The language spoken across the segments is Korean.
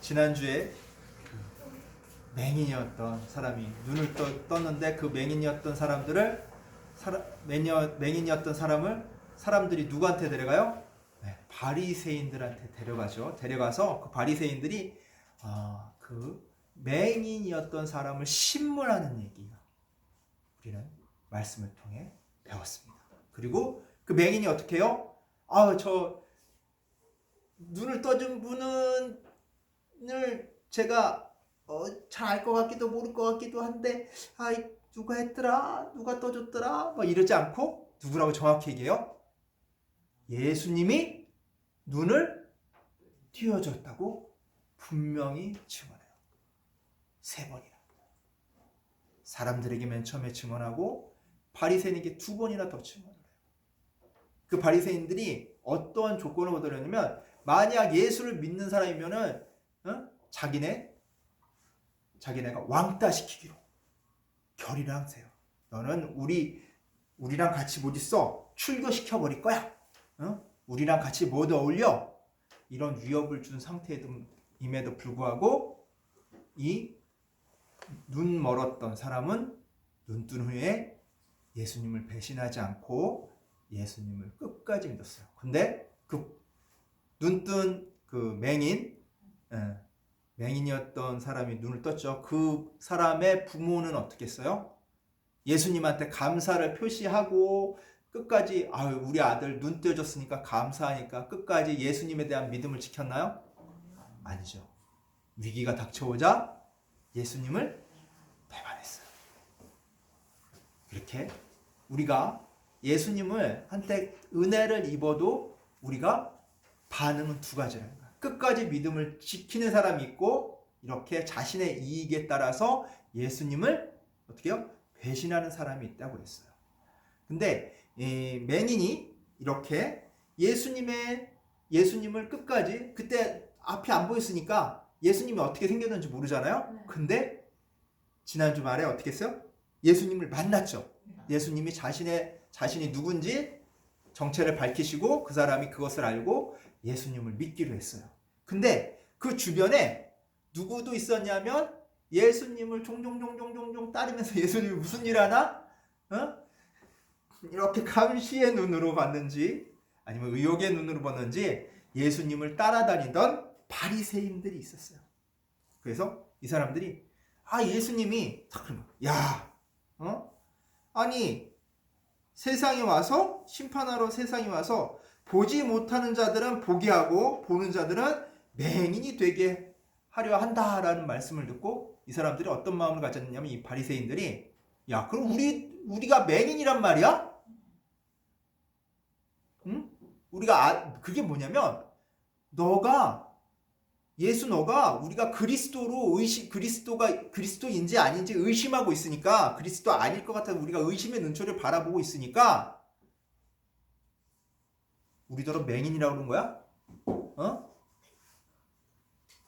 지난주에 맹인이었던 사람이 눈을 떴는데 그 맹인이었던 맹인이었던 사람을 사람들이 누구한테 데려가요? 네, 바리새인들한테 데려가죠. 데려가서 그 바리새인들이 그 맹인이었던 사람을 신문하는 얘기가 우리는 말씀을 통해 배웠습니다. 그리고 그 맹인이 어떻게 해요? 저 눈을 떠준 분을 제가 잘 알 것 같기도 모를 것 같기도 한데 누가 했더라? 누가 떠줬더라? 이러지 않고 누구라고 정확히 얘기해요? 예수님이 눈을 띄워줬다고 분명히 증언해요. 3번이나. 사람들에게 맨 처음에 증언하고 바리새인에게 2번이나 더 증언을 해요. 그 바리새인들이 어떠한 조건을 얻으려냐면 만약 예수를 믿는 사람이면은 자기네가 왕따 시키기로 결의를 하세요. 너는 우리랑 같이 못 있어. 출교시켜 버릴 거야. 우리랑 같이 못 어울려. 이런 위협을 준 상태임에도 불구하고 이 눈 멀었던 사람은 눈 뜬 후에 예수님을 배신하지 않고 예수님을 끝까지 믿었어요. 근데 그 눈 뜬 그 맹인이었던 사람이 눈을 떴죠. 그 사람의 부모는 어떻게 했어요? 예수님한테 감사를 표시하고 끝까지 우리 아들 눈 떼어줬으니까 감사하니까 끝까지 예수님에 대한 믿음을 지켰나요? 아니죠. 위기가 닥쳐오자 예수님을 배반했어요. 이렇게 우리가 예수님을 한때 은혜를 입어도 우리가 반응은 2가지라는 거예요. 끝까지 믿음을 지키는 사람이 있고 이렇게 자신의 이익에 따라서 예수님을 어떻게 해요? 배신하는 사람이 있다고 그랬어요. 근데 맹인이 이렇게 예수님을 끝까지 그때 앞이 안 보였으니까 예수님이 어떻게 생겼는지 모르잖아요. 근데 지난주 말에 어떻게 했어요? 예수님을 만났죠. 예수님이 자신이 누군지 정체를 밝히시고 그 사람이 그것을 알고 예수님을 믿기로 했어요. 근데 그 주변에 누구도 있었냐면 예수님을 종종 따르면서 예수님이 무슨 일 하나? 이렇게 감시의 눈으로 봤는지 아니면 의욕의 눈으로 봤는지 예수님을 따라다니던 바리새인들이 있었어요. 그래서 이 사람들이 예수님이 아니 세상에 와서 심판하러 세상에 와서 보지 못하는 자들은 보게 하고 보는 자들은 맹인이 되게 하려 한다라는 말씀을 듣고 이 사람들이 어떤 마음을 가졌냐면 이 바리새인들이 그럼 우리가 맹인이란 말이야? 응? 그게 뭐냐면 너가 우리가 그리스도가 그리스도인지 아닌지 의심하고 있으니까 그리스도 아닐 것 같아서 우리가 의심의 눈초리를 바라보고 있으니까 우리더러 맹인이라고 그런 거야?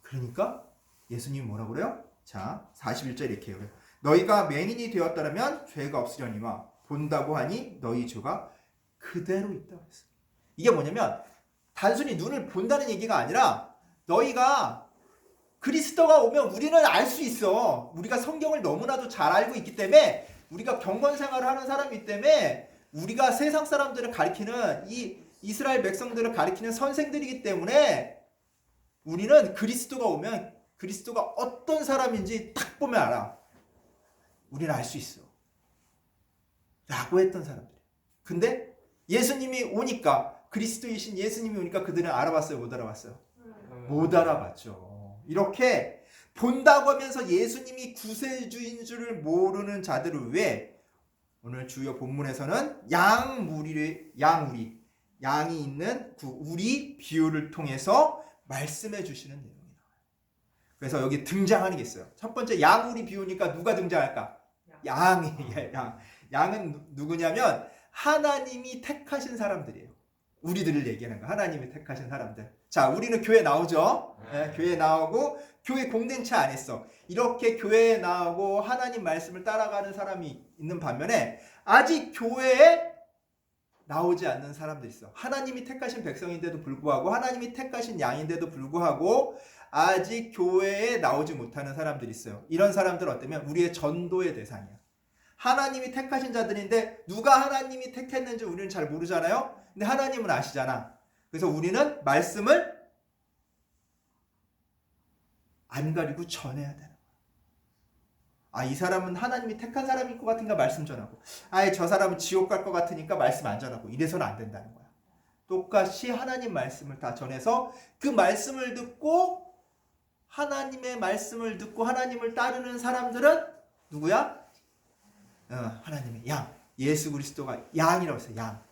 그러니까 예수님이 뭐라고 그래요? 자, 41절 이렇게 해요. 너희가 맹인이 되었다면 죄가 없으려니와 본다고 하니 너희 죄가 그대로 있다고 했어요. 이게 뭐냐면 단순히 눈을 본다는 얘기가 아니라 너희가 그리스도가 오면 우리는 알 수 있어. 우리가 성경을 너무나도 잘 알고 있기 때문에 우리가 경건 생활을 하는 사람이기 때문에 우리가 세상 사람들을 가리키는 이 이스라엘 백성들을 가리키는 선생들이기 때문에 우리는 그리스도가 오면 그리스도가 어떤 사람인지 딱 보면 알아. 우리는 알 수 있어. 라고 했던 사람들. 근데 예수님이 오니까 그리스도이신 예수님이 오니까 그들은 알아봤어요? 못 알아봤어요? 못 알아봤죠. 이렇게 본다고 하면서 예수님이 구세주인 줄을 모르는 자들을 위해 오늘 주요 본문에서는 양이 있는 그 우리 비유를 통해서 말씀해 주시는 내용이 나와요. 그래서 여기 등장하는 게 있어요. 첫 번째 양우리 비유니까 누가 등장할까? 양은 누구냐면 하나님이 택하신 사람들이에요. 우리들을 얘기하는 거. 하나님이 택하신 사람들. 자, 우리는 교회 나오죠. 교회 나오고 교회 공동체 안 했어. 이렇게 교회에 나오고 하나님 말씀을 따라가는 사람이 있는 반면에 아직 교회에 나오지 않는 사람들이 있어. 하나님이 택하신 백성인데도 불구하고 하나님이 택하신 양인데도 불구하고 아직 교회에 나오지 못하는 사람들이 있어요. 이런 사람들은 어때면 우리의 전도의 대상이야. 하나님이 택하신 자들인데 누가 하나님이 택했는지 우리는 잘 모르잖아요. 근데 하나님은 아시잖아. 그래서 우리는 말씀을 안 가리고 전해야 되는 거야. 아, 이 사람은 하나님이 택한 사람일 것 같으니까 말씀 전하고, 아예 저 사람은 지옥 갈 것 같으니까 말씀 안 전하고, 이래서는 안 된다는 거야. 똑같이 하나님 말씀을 다 전해서 그 말씀을 듣고 하나님의 말씀을 듣고 하나님을 따르는 사람들은 누구야? 하나님의 양. 예수 그리스도가 양이라고 했어요. 양.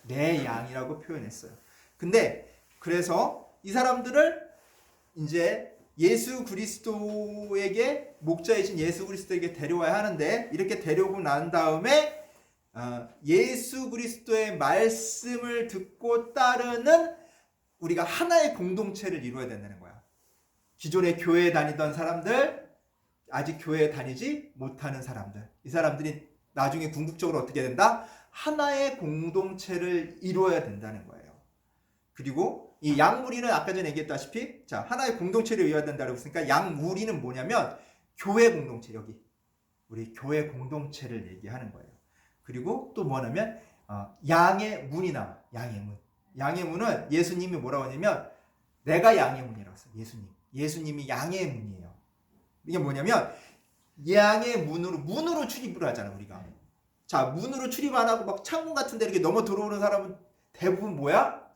내 양이라고 표현했어요. 근데 그래서 이 사람들을 이제 예수 그리스도에게, 목자이신 예수 그리스도에게 데려와야 하는데, 이렇게 데려오고 난 다음에 예수 그리스도의 말씀을 듣고 따르는 우리가 하나의 공동체를 이루어야 된다는 거야. 기존에 교회에 다니던 사람들, 아직 교회에 다니지 못하는 사람들, 이 사람들이 나중에 궁극적으로 어떻게 된다? 하나의 공동체를 이루어야 된다는 거예요. 그리고 이 양무리는 아까 전에 얘기했다시피, 자, 하나의 공동체를 이루어야 된다고 했으니까 양무리는 뭐냐면 교회 공동체, 여기 우리 교회 공동체를 얘기하는 거예요. 그리고 또 뭐냐면 양의 문이 나와. 양의 문. 양의 문은 예수님이 뭐라고 하냐면 내가 양의 문이라고 했어요. 예수님이 양의 문이에요. 이게 뭐냐면 양의 문으로 출입을 하잖아, 우리가. 자, 문으로 출입 안 하고 막 창문 같은 데 이렇게 넘어 들어오는 사람은 대부분 뭐야?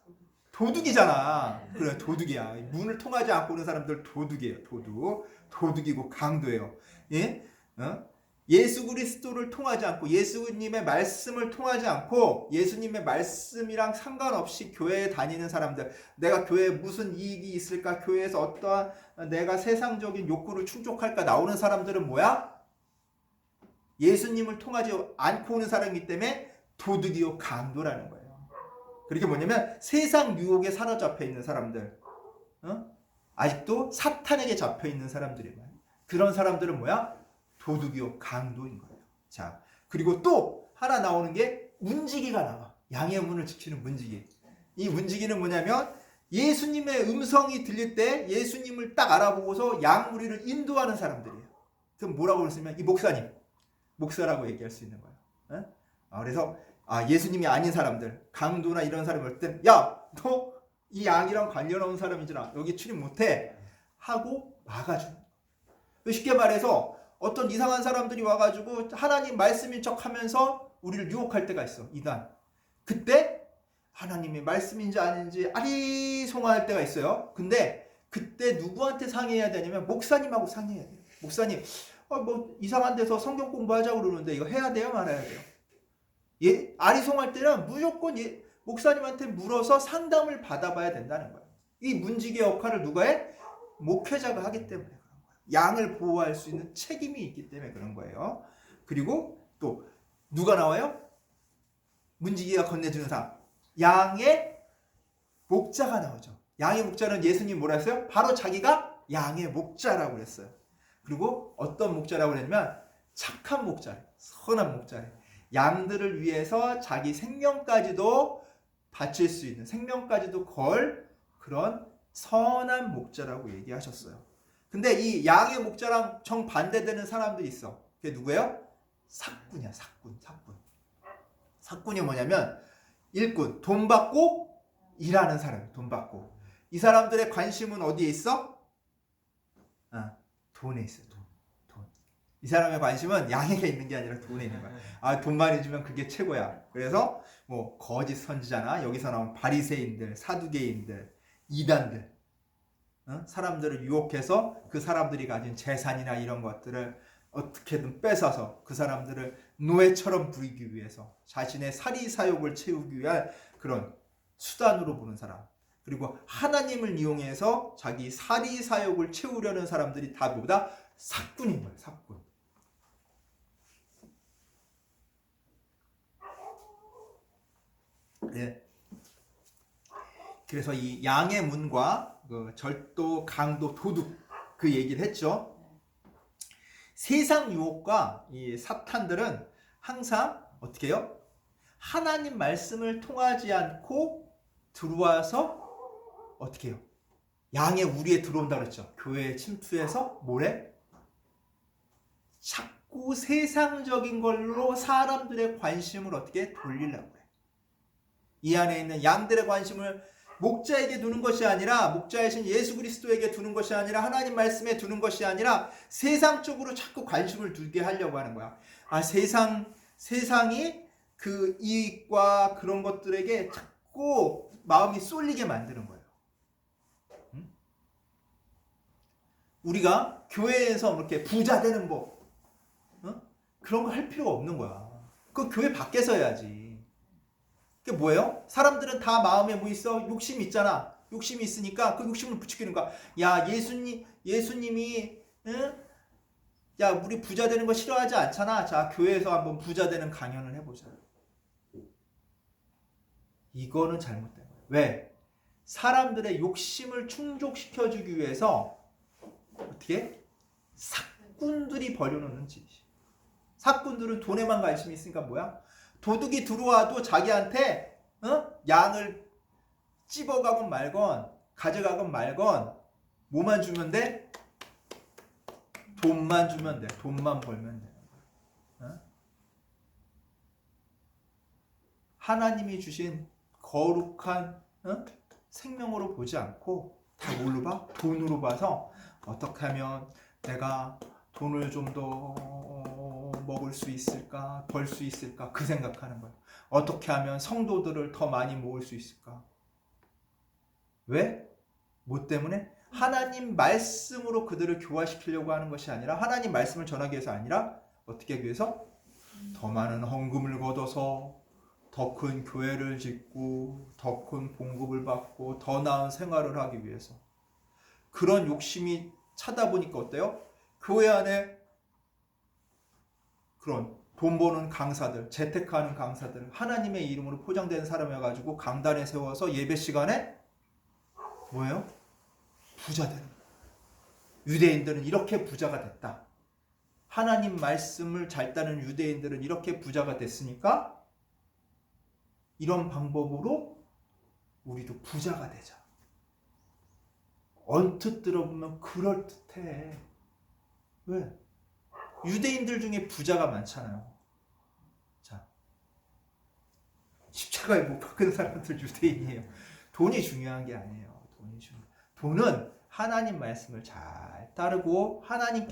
도둑이잖아. 그래, 도둑이야. 문을 통하지 않고 오는 사람들 도둑이에요. 도둑이고 강도예요. 예? 예수 그리스도를 통하지 않고, 예수님의 말씀을 통하지 않고, 예수님의 말씀이랑 상관없이 교회에 다니는 사람들, 내가 교회에 무슨 이익이 있을까, 교회에서 어떠한 내가 세상적인 욕구를 충족할까 나오는 사람들은 뭐야? 예수님을 통하지 않고 오는 사람이기 때문에 도둑이요 강도라는 거예요. 그렇게 뭐냐면 세상 유혹에 사로잡혀 있는 사람들, 아직도 사탄에게 잡혀 있는 사람들이에요. 그런 사람들은 뭐야? 도둑이요 강도인 거예요. 자, 그리고 또 하나 나오는 게 문지기가 나와. 양의 문을 지키는 문지기. 이 문지기는 뭐냐면 예수님의 음성이 들릴 때 예수님을 딱 알아보고서 양무리를 인도하는 사람들이에요. 그럼 뭐라고 그랬으면 이 목사라고 얘기할 수 있는 거예요. 그래서 예수님이 아닌 사람들, 강도나 이런 사람이 올 땐, 야, 너 이 양이랑 관련 없는 사람이잖아. 여기 출입 못해. 하고 막아주는 거예요. 쉽게 말해서 어떤 이상한 사람들이 와가지고 하나님 말씀인 척 하면서 우리를 유혹할 때가 있어. 이단. 그때 하나님의 말씀인지 아닌지 아리송할 때가 있어요. 근데 그때 누구한테 상의해야 되냐면 목사님하고 상의해야 돼요. 목사님, 뭐 이상한 데서 성경 공부하자고 그러는데 이거 해야 돼요? 말아야 돼요? 예? 아리송할 때는 무조건 목사님한테 물어서 상담을 받아봐야 된다는 거예요. 이 문지기의 역할을 누가 해? 목회자가 하기 때문에 그런 거예요. 양을 보호할 수 있는 책임이 있기 때문에 그런 거예요. 그리고 또 누가 나와요? 문지기가 건네주는 사람. 양의 목자가 나오죠. 양의 목자는 예수님 뭐라 했어요? 바로 자기가 양의 목자라고 그랬어요. 그리고 어떤 목자라고 그랬냐면 착한 목자래. 선한 목자래. 양들을 위해서 자기 생명까지도 바칠 수 있는, 생명까지도 걸 그런 선한 목자라고 얘기하셨어요. 근데 이 양의 목자랑 정반대되는 사람들이 있어. 그게 누구예요? 삭군이야. 삭군. 삭군이 뭐냐면 일꾼, 돈 받고 일하는 사람. 돈 받고. 이 사람들의 관심은 어디에 있어? 돈에 있어. 돈. 이 사람의 관심은 양에게 있는 게 아니라 돈에 있는 거야. 돈 많이 주면 그게 최고야. 그래서 뭐 거짓 선지자나 여기서 나온 바리새인들, 사두개인들, 이단들, 사람들을 유혹해서 그 사람들이 가진 재산이나 이런 것들을 어떻게든 뺏어서 그 사람들을 노예처럼 부리기 위해서 자신의 사리사욕을 채우기 위한 그런 수단으로 보는 사람. 그리고 하나님을 이용해서 자기 사리사욕을 채우려는 사람들이 다 뭐다? 삭군인 거예요. 삭군. 네. 그래서 이 양의 문과 그 절도, 강도, 도둑 그 얘기를 했죠. 세상 유혹과 이 사탄들은 항상 어떻게 해요? 하나님 말씀을 통하지 않고 들어와서 어떻게 해요? 양의 우리에 들어온다 그랬죠. 교회에 침투해서 뭐래? 자꾸 세상적인 걸로 사람들의 관심을 어떻게 돌리려고 해. 이 안에 있는 양들의 관심을 목자에게 두는 것이 아니라, 목자이신 예수 그리스도에게 두는 것이 아니라, 하나님 말씀에 두는 것이 아니라 세상 쪽으로 자꾸 관심을 두게 하려고 하는 거야. 세상이 그 이익과 그런 것들에게 자꾸 마음이 쏠리게 만드는 거예요. 우리가 교회에서 이렇게 부자 되는 법, 그런 거 할 필요가 없는 거야. 그 교회 밖에서 해야지. 그게 뭐예요? 사람들은 다 마음에 뭐 있어? 욕심이 있잖아. 욕심이 있으니까 그 욕심을 부추기는 거야. 야, 예수님이, 응? 야, 우리 부자 되는 거 싫어하지 않잖아. 자, 교회에서 한번 부자 되는 강연을 해보자. 이거는 잘못된 거예요. 왜? 사람들의 욕심을 충족시켜주기 위해서 어떻게? 사꾼들이 벌여놓는 짓이. 사꾼들은 돈에만 관심이 있으니까 뭐야? 도둑이 들어와도 자기한테 양을 찝어가건 말건 가져가건 말건 뭐만 주면 돼? 돈만 주면 돼. 돈만 벌면 돼. 하나님이 주신 거룩한 생명으로 보지 않고 다 뭘로 봐? 돈으로 봐서 어떻게 하면 내가 돈을 좀 더 먹을 수 있을까? 벌 수 있을까? 그 생각하는 거예요. 어떻게 하면 성도들을 더 많이 모을 수 있을까? 왜? 뭐 때문에? 하나님 말씀으로 그들을 교화시키려고 하는 것이 아니라, 하나님 말씀을 전하기 위해서 아니라 어떻게 하기 위해서? 더 많은 헌금을 걷어서 더 큰 교회를 짓고 더 큰 봉급을 받고 더 나은 생활을 하기 위해서. 그런 욕심이 차다 보니까 어때요? 교회 안에 그런 돈 버는 강사들, 재테크하는 강사들, 하나님의 이름으로 포장된 사람이어가지고 강단에 세워서 예배 시간에 뭐예요? 부자 되는 거예요. 유대인들은 이렇게 부자가 됐다. 하나님 말씀을 잘 따르는 유대인들은 이렇게 부자가 됐으니까 이런 방법으로 우리도 부자가 되자. 언뜻 들어보면 그럴듯해. 왜? 유대인들 중에 부자가 많잖아요. 자, 십자가에 못 박은 사람들 유대인이에요. 돈이 중요한 게 아니에요. 돈은 하나님 말씀을 잘 따르고 하나님이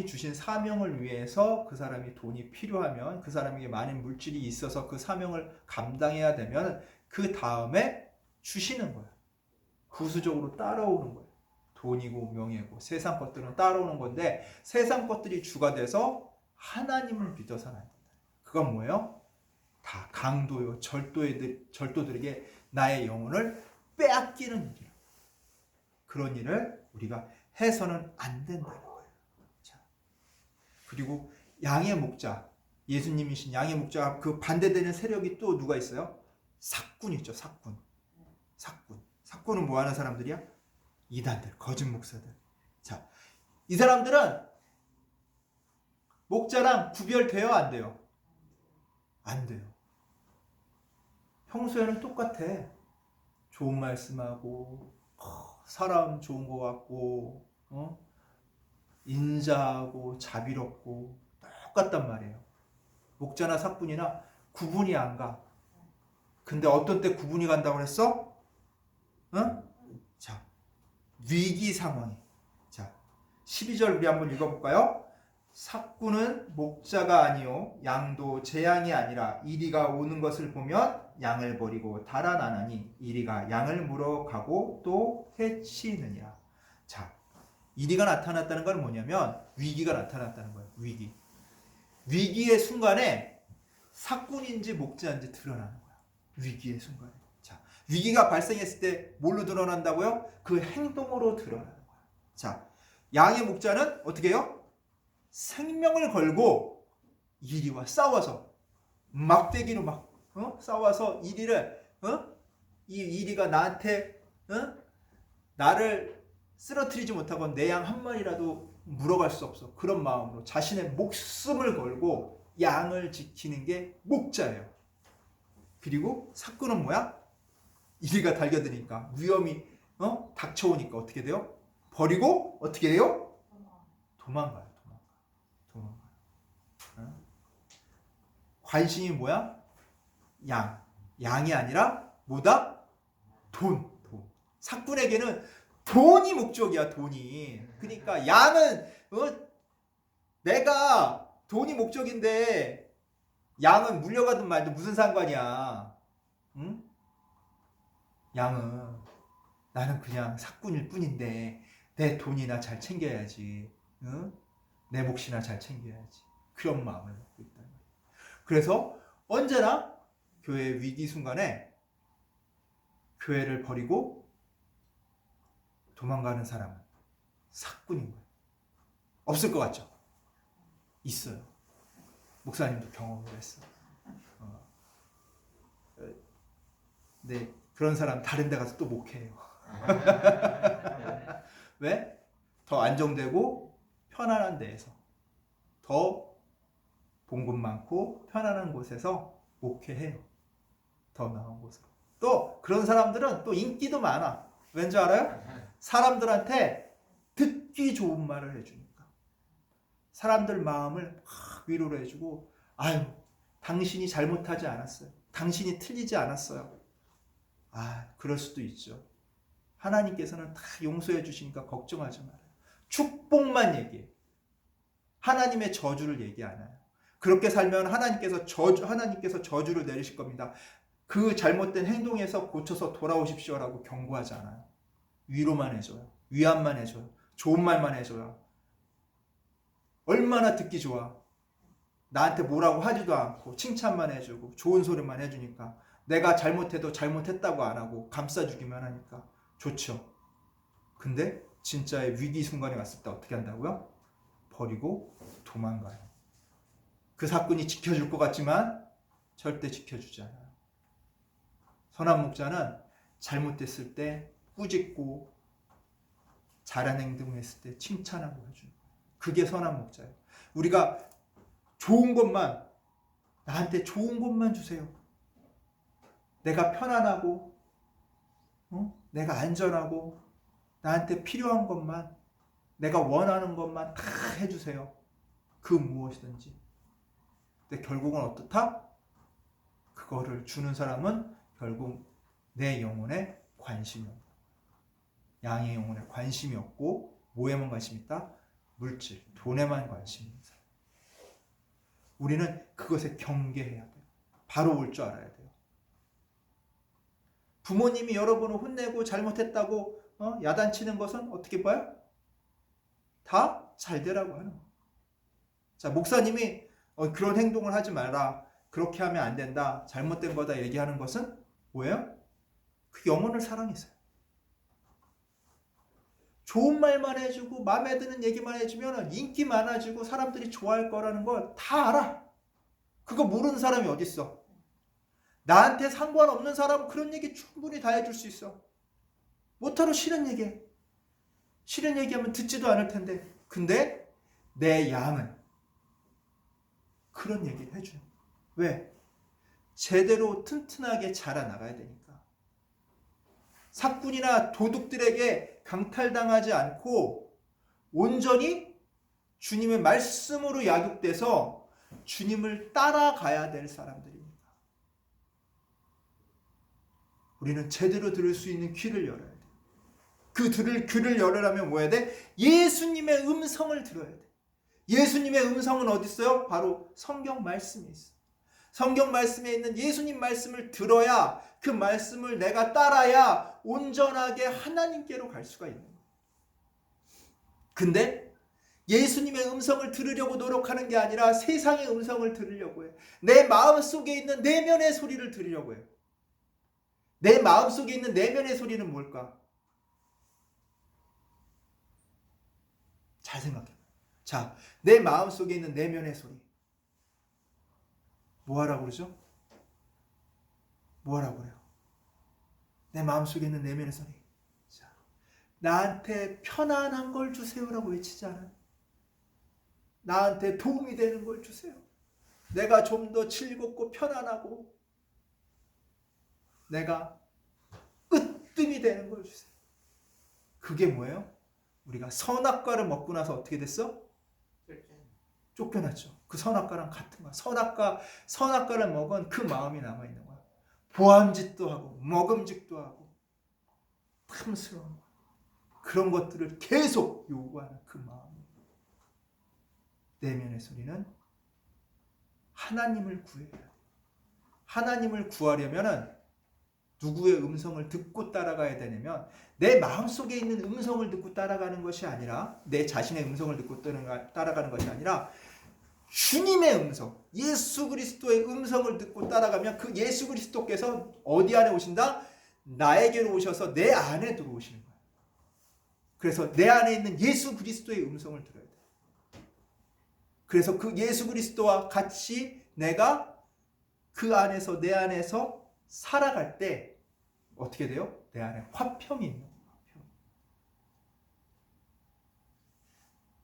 주신 사명을 위해서 그 사람이 돈이 필요하면, 그 사람에게 많은 물질이 있어서 그 사명을 감당해야 되면 그 다음에 주시는 거예요. 부수적으로 따라오는 거예요. 돈이고 명예고 세상 것들은 따라오는 건데, 세상 것들이 주가 돼서 하나님을 믿어서는 안 된다. 그건 뭐예요? 다 강도요, 절도들에게 나의 영혼을 빼앗기는 일이에요. 그런 일을 우리가 해서는 안 된다는 거예요. 자, 그리고 양의 목자, 예수님이신 양의 목자, 그 반대되는 세력이 또 누가 있어요? 사꾼 있죠. 사꾼은 뭐 하는 사람들이야? 이단들, 거짓 목사들. 자, 이 사람들은 목자랑 구별돼요, 안 돼요? 안 돼요. 평소에는 똑같아. 좋은 말씀하고, 사람 좋은 거 같고, 인자하고 자비롭고 똑같단 말이에요. 목자나 사꾼이나 구분이 안 가. 근데 어떤 때 구분이 간다고 그랬어? 자, 위기 상황이. 자, 12절 우리 한번 읽어볼까요? 사꾼은 목자가 아니요 양도 제 양이 아니라 이리가 오는 것을 보면 양을 버리고 달아나나니 이리가 양을 물어가고 또 해치느니라. 자, 이리가 나타났다는 건 뭐냐면 위기가 나타났다는 거예요. 위기의 순간에 사꾼인지 목자인지 드러나는 거야. 위기의 순간에. 자, 위기가 발생했을 때 뭘로 드러난다고요? 그 행동으로 드러나는 거야. 자, 양의 목자는 어떻게 해요? 생명을 걸고 이리와 싸워서 막대기로 싸워서 이 이리가 나한테 나를 쓰러뜨리지 못하고 내 양 한 마리라도 물어갈 수 없어. 그런 마음으로 자신의 목숨을 걸고 양을 지키는 게 목자예요. 그리고 사꾼은 뭐야? 이리가 달겨드니까 위험이 닥쳐오니까 어떻게 돼요? 버리고 어떻게 해요? 도망가요. 도망가요. 관심이 뭐야? 양이 아니라 뭐다? 돈. 삭군에게는 돈이 목적이야, 돈이. 그러니까 양은 내가 돈이 목적인데 양은 물려가든 말든 무슨 상관이야. 응? 양은 나는 그냥 삭군일 뿐인데 내 돈이나 잘 챙겨야지. 응? 내 몫이나 잘 챙겨야지. 그런 마음을 갖고 있다. 그래서 언제나 교회의 위기 순간에 교회를 버리고 도망가는 사람은 삭군인 거예요. 없을 것 같죠? 있어요. 목사님도 경험을 했어. 네, 그런 사람 다른 데 가서 또 목회해요. 왜? 더 안정되고 편안한 데에서, 더 봉급 많고 편안한 곳에서 목회해요. 더 나은 곳으로. 또 그런 사람들은 또 인기도 많아. 왠지 알아요? 사람들한테 듣기 좋은 말을 해주니까. 사람들 마음을 막 위로를 해주고, 아유, 당신이 잘못하지 않았어요. 당신이 틀리지 않았어요. 그럴 수도 있죠. 하나님께서는 다 용서해 주시니까 걱정하지 말아요. 축복만 얘기해. 하나님의 저주를 얘기 안 해요. 그렇게 살면 하나님께서 저주를 내리실 겁니다. 그 잘못된 행동에서 고쳐서 돌아오십시오라고 경고하지 않아요. 위로만 해줘요. 위안만 해줘요. 좋은 말만 해줘요. 얼마나 듣기 좋아. 나한테 뭐라고 하지도 않고 칭찬만 해주고 좋은 소리만 해주니까, 내가 잘못해도 잘못했다고 안 하고 감싸주기만 하니까 좋죠. 근데 진짜의 위기 순간에 왔을 때 어떻게 한다고요? 버리고 도망가요. 그 사건이 지켜줄 것 같지만 절대 지켜주지 않아요. 선한 목자는 잘못됐을 때 꾸짖고 잘한 행동했을 때 칭찬하고 해주는 거예요. 그게 선한 목자예요. 우리가 좋은 것만, 나한테 좋은 것만 주세요. 내가 편안하고 내가 안전하고 나한테 필요한 것만, 내가 원하는 것만 다 해주세요. 그 무엇이든지. 근데 결국은 어떻다? 그거를 주는 사람은 결국 내 영혼에 관심이 없다. 양의 영혼에 관심이 없고 뭐에만 관심이 있다? 물질, 돈에만 관심이 있는 사람. 우리는 그것에 경계해야 돼요. 바로 올 줄 알아야 돼요. 부모님이 여러분을 혼내고 잘못했다고 야단치는 것은 어떻게 봐요? 다 잘 되라고 하는 거예요. 자, 목사님이 그런 행동을 하지 마라, 그렇게 하면 안 된다, 잘못된 거다 얘기하는 것은 뭐예요? 그 영혼을 사랑해서요. 좋은 말만 해주고 마음에 드는 얘기만 해주면 인기 많아지고 사람들이 좋아할 거라는 걸 다 알아. 그거 모르는 사람이 어딨어. 나한테 상관없는 사람은 그런 얘기 충분히 다 해줄 수 있어. 못하러 싫은 얘기해. 싫은 얘기하면 듣지도 않을 텐데. 근데 내 양은 그런 얘기를 해줘요. 왜? 제대로 튼튼하게 자라나가야 되니까. 삭군이나 도둑들에게 강탈당하지 않고 온전히 주님의 말씀으로 양육돼서 주님을 따라가야 될 사람들입니다. 우리는 제대로 들을 수 있는 귀를 열어야 돼. 그 귀를 열으려면 뭐 해야 돼? 예수님의 음성을 들어야 돼. 예수님의 음성은 어디 있어요? 바로 성경 말씀에 있어요. 성경 말씀에 있는 예수님 말씀을 들어야, 그 말씀을 내가 따라야 온전하게 하나님께로 갈 수가 있는 거예요. 근데 예수님의 음성을 들으려고 노력하는 게 아니라 세상의 음성을 들으려고 해요. 내 마음속에 있는 내면의 소리를 들으려고 해요. 내 마음속에 있는 내면의 소리는 뭘까? 잘 생각해. 자, 내 마음속에 있는 내면의 소리. 뭐 하라고 그러죠? 뭐 하라고 그래요? 내 마음속에 있는 내면의 소리. 자, 나한테 편안한 걸 주세요라고 외치지 않아요? 나한테 도움이 되는 걸 주세요. 내가 좀 더 즐겁고 편안하고 내가 으뜸이 되는 걸 주세요. 그게 뭐예요? 우리가 선악과를 먹고 나서 어떻게 됐어? 쫓겨났죠. 그 선악과랑 같은 거야. 선악과를 먹은 그 마음이 남아있는 거야. 보암짓도 하고 먹음직도 하고 탐스러운 거야. 그런 것들을 계속 요구하는 그 마음. 내면의 소리는 하나님을 구해야 돼. 하나님을 구하려면 누구의 음성을 듣고 따라가야 되냐면 내 마음속에 있는 음성을 듣고 따라가는 것이 아니라 내 자신의 음성을 듣고 따라가는 것이 아니라 주님의 음성, 예수 그리스도의 음성을 듣고 따라가면 그 예수 그리스도께서 어디 안에 오신다? 나에게로 오셔서 내 안에 들어오시는 거예요. 그래서 내 안에 있는 예수 그리스도의 음성을 들어야 돼요. 그래서 그 예수 그리스도와 같이 내가 그 안에서 내 안에서 살아갈 때 어떻게 돼요? 내 안에 화평이 있는 거예요.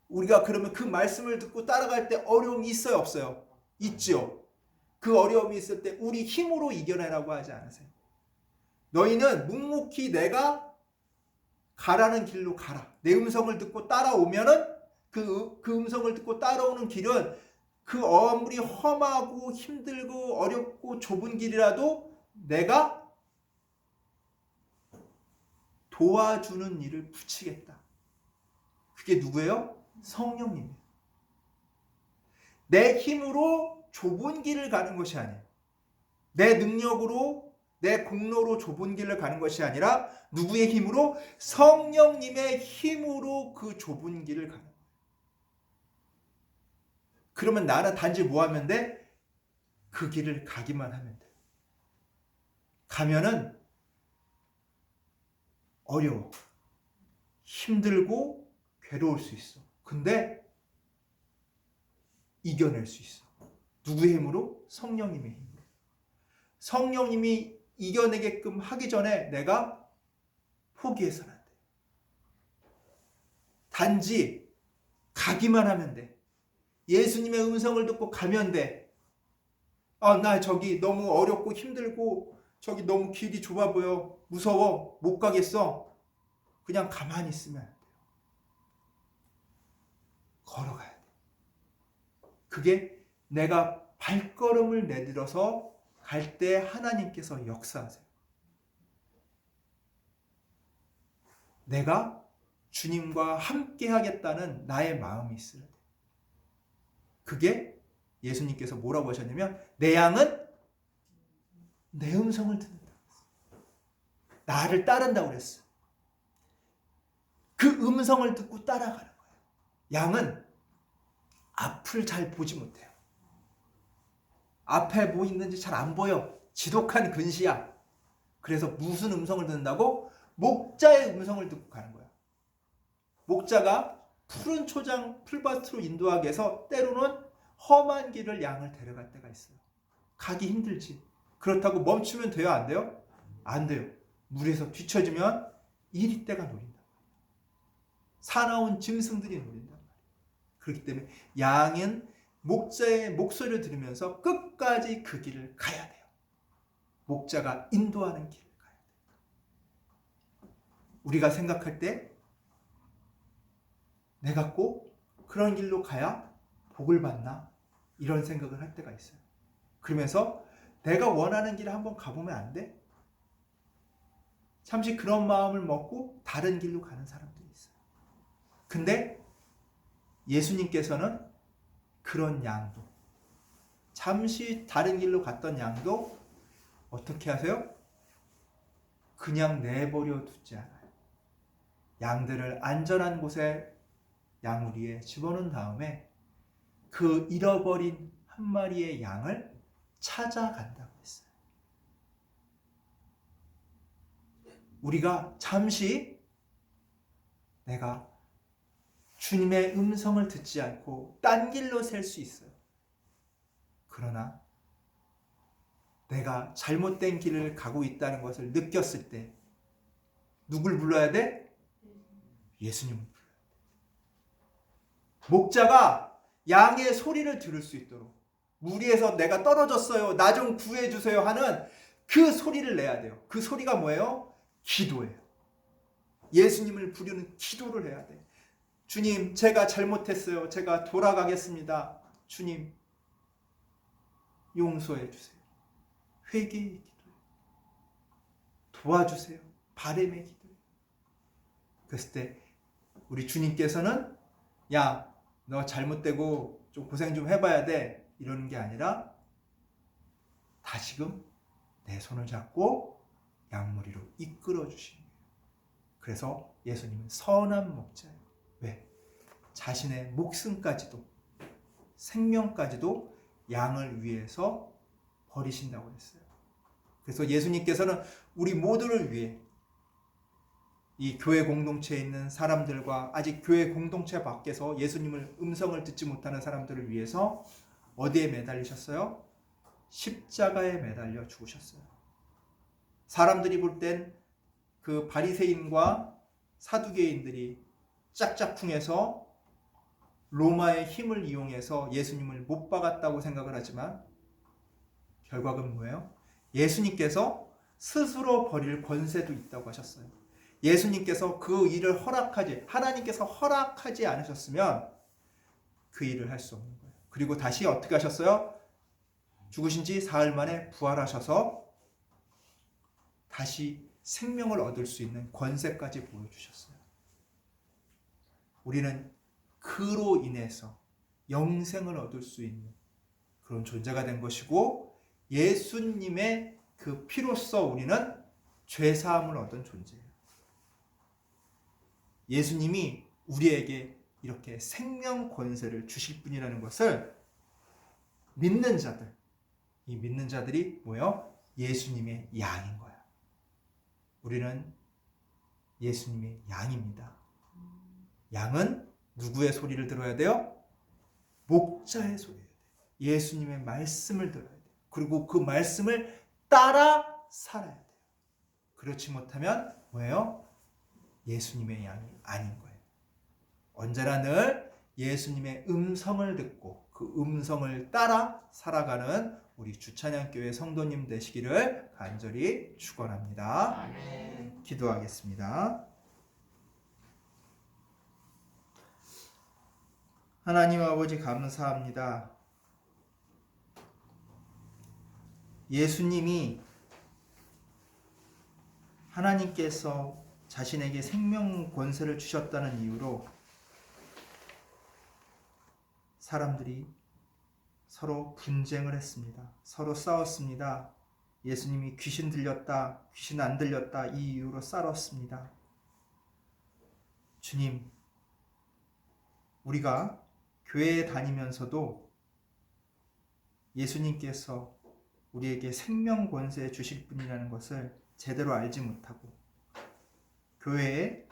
우리가 그러면 그 말씀을 듣고 따라갈 때 어려움이 있어요, 없어요? 있죠. 그 어려움이 있을 때 우리 힘으로 이겨내라고 하지 않으세요? 너희는 묵묵히 내가 가라는 길로 가라. 내 음성을 듣고 따라오면은 그 음성을 듣고 따라오는 길은 그 아무리 험하고 힘들고 어렵고 좁은 길이라도 내가 도와주는 일을 붙이겠다. 그게 누구예요? 성령님이에요. 내 힘으로 좁은 길을 가는 것이 아니에요. 내 능력으로 내 공로로 좁은 길을 가는 것이 아니라 누구의 힘으로? 성령님의 힘으로 그 좁은 길을 가는 거예요. 그러면 나는 단지 뭐 하면 돼? 그 길을 가기만 하면 돼. 가면은 어려워. 힘들고 괴로울 수 있어. 근데 이겨낼 수 있어. 누구의 힘으로? 성령님의 힘으로. 성령님이 이겨내게끔 하기 전에 내가 포기해서는 안 돼. 단지 가기만 하면 돼. 예수님의 음성을 듣고 가면 돼. 나 저기 너무 어렵고 힘들고 저기 너무 길이 좁아 보여. 무서워. 못 가겠어. 그냥 가만히 있으면 안 돼요. 걸어가야 돼. 그게 내가 발걸음을 내들어서 갈 때 하나님께서 역사하세요. 내가 주님과 함께 하겠다는 나의 마음이 있어야 돼. 그게 예수님께서 뭐라고 하셨냐면 내 양은 내 음성을 듣는다. 나를 따른다고 그랬어. 그 음성을 듣고 따라가는 거예요. 양은 앞을 잘 보지 못해요. 앞에 뭐 있는지 잘 안 보여. 지독한 근시야. 그래서 무슨 음성을 듣는다고? 목자의 음성을 듣고 가는 거야. 목자가 푸른 초장 풀밭으로 인도하기 위해서 때로는 험한 길을 양을 데려갈 때가 있어요. 가기 힘들지. 그렇다고 멈추면 돼요? 안 돼요? 안 돼요. 물에서 뒤처지면 이리떼가 노린다. 사나운 짐승들이 노린다. 그렇기 때문에 양은 목자의 목소리를 들으면서 끝까지 그 길을 가야 돼요. 목자가 인도하는 길을 가야 돼요. 우리가 생각할 때 내가 꼭 그런 길로 가야 복을 받나? 이런 생각을 할 때가 있어요. 그러면서 내가 원하는 길을 한번 가보면 안 돼? 잠시 그런 마음을 먹고 다른 길로 가는 사람들이 있어요. 근데 예수님께서는 그런 양도, 잠시 다른 길로 갔던 양도 어떻게 하세요? 그냥 내버려 두지 않아요. 양들을 안전한 곳에 양우리에 집어넣은 다음에 그 잃어버린 한 마리의 양을 찾아간다고 했어요. 우리가 잠시 내가 주님의 음성을 듣지 않고 딴 길로 셀 수 있어요. 그러나 내가 잘못된 길을 가고 있다는 것을 느꼈을 때 누굴 불러야 돼? 예수님을 불러야 돼. 목자가 양의 소리를 들을 수 있도록 무리에서 내가 떨어졌어요. 나 좀 구해주세요 하는 그 소리를 내야 돼요. 그 소리가 뭐예요? 기도예요. 예수님을 부르는 기도를 해야 돼. 주님, 제가 잘못했어요. 제가 돌아가겠습니다. 주님, 용서해 주세요. 회개의 기도예요. 도와주세요. 바람의 기도예요. 그랬을 때 우리 주님께서는 야, 너 잘못되고 좀 고생 좀 해봐야 돼. 이러는 게 아니라 다시금 내 손을 잡고 양무리로 이끌어 주시는 거예요. 그래서 예수님은 선한 목자예요. 왜? 자신의 목숨까지도, 생명까지도 양을 위해서 버리신다고 했어요. 그래서 예수님께서는 우리 모두를 위해 이 교회 공동체에 있는 사람들과 아직 교회 공동체 밖에서 예수님을 음성을 듣지 못하는 사람들을 위해서 어디에 매달리셨어요? 십자가에 매달려 죽으셨어요. 사람들이 볼 땐 그 바리새인과 사두개인들이 짝짝꿍해서 로마의 힘을 이용해서 예수님을 못 박았다고 생각을 하지만 결과는 뭐예요? 예수님께서 스스로 버릴 권세도 있다고 하셨어요. 예수님께서 그 일을 하나님께서 허락하지 않으셨으면 그 일을 할 수 없는 거예요. 그리고 다시 어떻게 하셨어요? 죽으신 지 사흘 만에 부활하셔서 다시 생명을 얻을 수 있는 권세까지 보여주셨어요. 우리는 그로 인해서 영생을 얻을 수 있는 그런 존재가 된 것이고 예수님의 그 피로써 우리는 죄사함을 얻은 존재예요. 예수님이 우리에게 이렇게 생명 권세를 주실 분이라는 것을 믿는 자들, 이 믿는 자들이 뭐예요? 예수님의 양인 거야. 우리는 예수님의 양입니다. 양은 누구의 소리를 들어야 돼요? 목자의 소리를 들어야 돼요. 예수님의 말씀을 들어야 돼요. 그리고 그 말씀을 따라 살아야 돼요. 그렇지 못하면 뭐예요? 예수님의 양이 아닌 거예요. 언제나 늘 예수님의 음성을 듣고 그 음성을 따라 살아가는 우리 주찬양교회 성도님 되시기를 간절히 축원합니다. 아멘. 기도하겠습니다. 하나님 아버지 감사합니다. 예수님이 하나님께서 자신에게 생명 권세를 주셨다는 이유로 사람들이 서로 분쟁을 했습니다. 서로 싸웠습니다. 예수님이 귀신 들렸다, 귀신 안 들렸다 이 이유로 싸웠습니다. 주님, 우리가 교회에 다니면서도 예수님께서 우리에게 생명 권세 주실 분이라는 것을 제대로 알지 못하고 교회에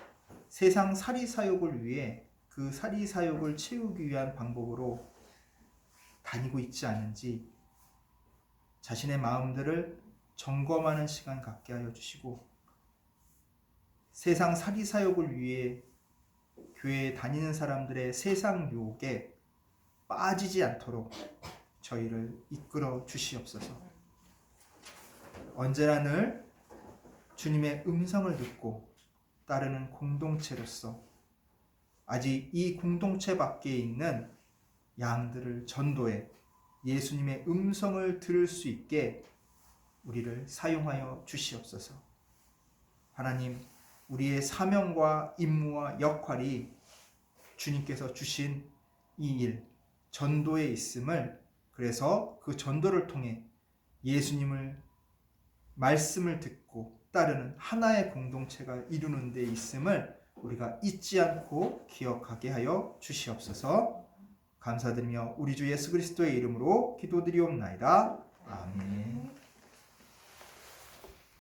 세상 사리사욕을 위해 그 사리사욕을 채우기 위한 방법으로 다니고 있지 않은지 자신의 마음들을 점검하는 시간 갖게 하여 주시고 세상 사리사욕을 위해 교회에 다니는 사람들의 세상 유혹에 빠지지 않도록 저희를 이끌어 주시옵소서. 언제나 늘 주님의 음성을 듣고 따르는 공동체로서 아직 이 공동체 밖에 있는 양들을 전도해 예수님의 음성을 들을 수 있게 우리를 사용하여 주시옵소서. 하나님, 우리의 사명과 임무와 역할이 주님께서 주신 이 일, 전도에 있음을, 그래서 그 전도를 통해 예수님을 말씀을 듣고 따르는 하나의 공동체가 이루는 데 있음을 우리가 잊지 않고 기억하게 하여 주시옵소서. 감사드리며 우리 주 예수 그리스도의 이름으로 기도드리옵나이다. 아멘.